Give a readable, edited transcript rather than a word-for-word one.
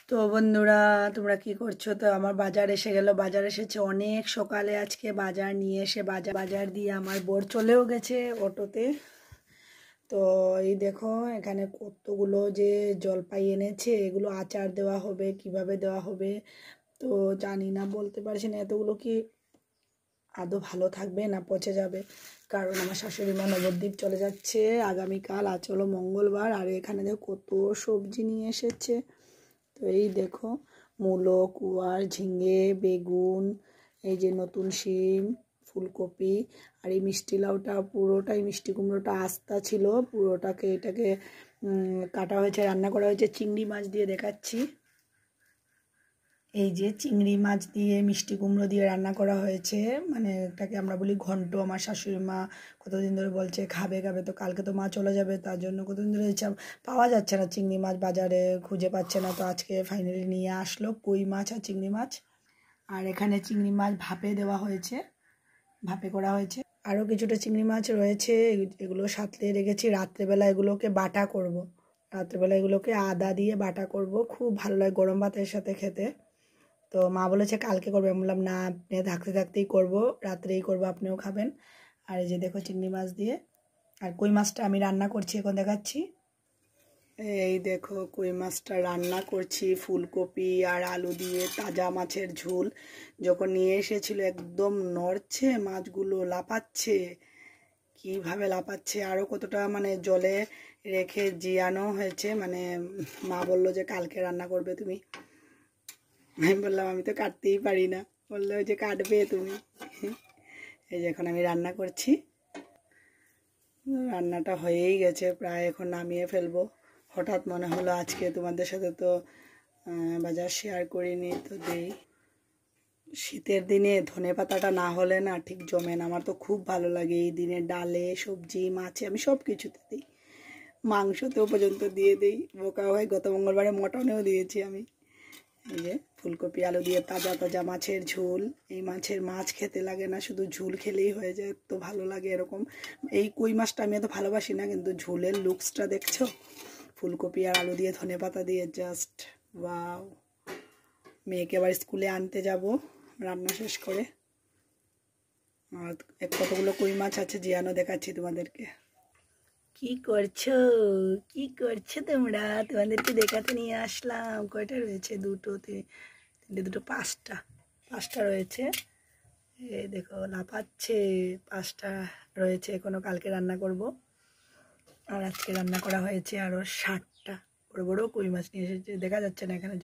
তো বন্ধুরা, তোমরা কি করছো? তো আমার বাজার এসে গেল। বাজার এসেছে অনেক সকালে। আজকে বাজার নিয়ে এসে বাজার দিয়ে আমার বর চলেও গেছে অটোতে। তো এই দেখো, এখানে কতগুলো যে জলপাই এনেছে, এগুলো আচার দেওয়া হবে। কিভাবে দেওয়া হবে তো জানি না, বলতে পারছি না। এতগুলো কি আদৌ ভালো থাকবে না পচে যাবে? কারণ আমার শাশুড়ি মা নবদ্বীপ চলে যাচ্ছে আগামীকাল। আজ হলো মঙ্গলবার। আর এখানে দেখো কত সবজি নিয়ে এসেছে। তো এই দেখো, মূলো, কুয়ার, ঝিঙে, বেগুন, এই যে নতুন শিম, ফুলকপি, আর এই মিষ্টি লাউটা পুরোটাই, মিষ্টি কুমড়োটা আস্তা ছিল, পুরোটাকে এটাকে কাটা হয়েছে, রান্না করা হয়েছে চিংড়ি মাছ দিয়ে। দেখাচ্ছি, এই যে চিংড়ি মাছ দিয়ে মিষ্টি কুমড়ো দিয়ে রান্না করা হয়েছে। মানে এটাকে আমরা বলি ঘন্ট। আমার শাশুড়ি মা কতদিন ধরে বলছে খাবে খাবে। তো কালকে তো মা চলে যাবে, তার জন্য কতদিন ধরে পাওয়া যাচ্ছে না চিংড়ি মাছ, বাজারে খুঁজে পাচ্ছে না। তো আজকে ফাইনালি নিয়ে আসলো কই মাছ আর চিংড়ি মাছ। আর এখানে চিংড়ি মাছ ভাপে দেওয়া হয়েছে, ভাপে করা হয়েছে। আরও কিছুটা চিংড়ি মাছ রয়েছে, এগুলো সাঁতলে রেখেছি। রাত্রেবেলা এগুলোকে বাটা করব। রাত্রেবেলা এগুলোকে আদা দিয়ে বাটা করব, খুব ভালো লাগে গরম ভাতের সাথে খেতে। তো মা বলেছে কালকে করবে। আমি বললাম না, আপনি থাকতে থাকতেই করব, রাত্রেই করব, আপনিও খাবেন। আর এই যে দেখো চিংড়ি মাছ দিয়ে। আর কই মাছটা আমি রান্না করছি, এখন দেখাচ্ছি। এই দেখো, কই মাছটা রান্না করছি ফুলকপি আর আলু দিয়ে, তাজা মাছের ঝোল। যখন নিয়ে এসেছিল একদম নড়ছে মাছগুলো, লাফাচ্ছে, কীভাবে লাফাচ্ছে। আরও কতটা মানে জলে রেখে জিয়ানো হয়েছে। মানে মা বললো যে কালকে রান্না করবে তুমি। আমি বললাম আমি তো কাটতেই পারি না। বললো যে কাটবে তুমি। এই যে এখন আমি রান্না করছি। রান্নাটা হয়েই গেছে প্রায়, এখন নামিয়ে ফেলবো। হঠাৎ মনে হলো আজকে তোমাদের সাথে তো বাজার শেয়ার করিনি, তো দেই। শীতের দিনে ধনে পাতাটা না হলে না ঠিক জমে না। আমার তো খুব ভালো লাগে এই দিনে ডালে, সবজি, মাছে, আমি সব কিছুতে দিই। মাংসতেও পর্যন্ত দিয়ে দিই। বোকা হয়, গত মঙ্গলবারে মটনেও দিয়েছি আমি। এই যে ফুলকপি আলু দিয়ে তাজা তাজা মাছের ঝোল। এই মাছ খেতে লাগে না, শুধু ঝোল খেলেই হয়ে যায়, তো ভালো লাগে এরকম। এই কই মাছটা আমি এত ভালোবাসি না, কিন্তু ঝোলের লুকসটা দেখছো, ফুলকপি আর আলু দিয়ে ধনে পাতা দিয়ে, জাস্ট ওয়াও। মেয়েকে আবার স্কুলে আনতে যাব রান্না শেষ করে। আর কতগুলো কই মাছ আছে জিয়ানো, দেখাচ্ছি তোমাদেরকে। কি করছো? কি করছো তোমরা? তোমাদেরকে দেখাতে নিয়ে আসলাম। কয়টা রয়েছে? দুটো, তিনটে, দুটো, পাঁচটা। পাঁচটা রয়েছে। এই দেখো লাফাচ্ছে। পাঁচটা রয়েছে, এখনো কালকে রান্না করব। আর আজকে রান্না করা হয়েছে আরও 60টা বড় বড় কই মাছ নিয়ে এসেছে। দেখা যাচ্ছে না এখানে।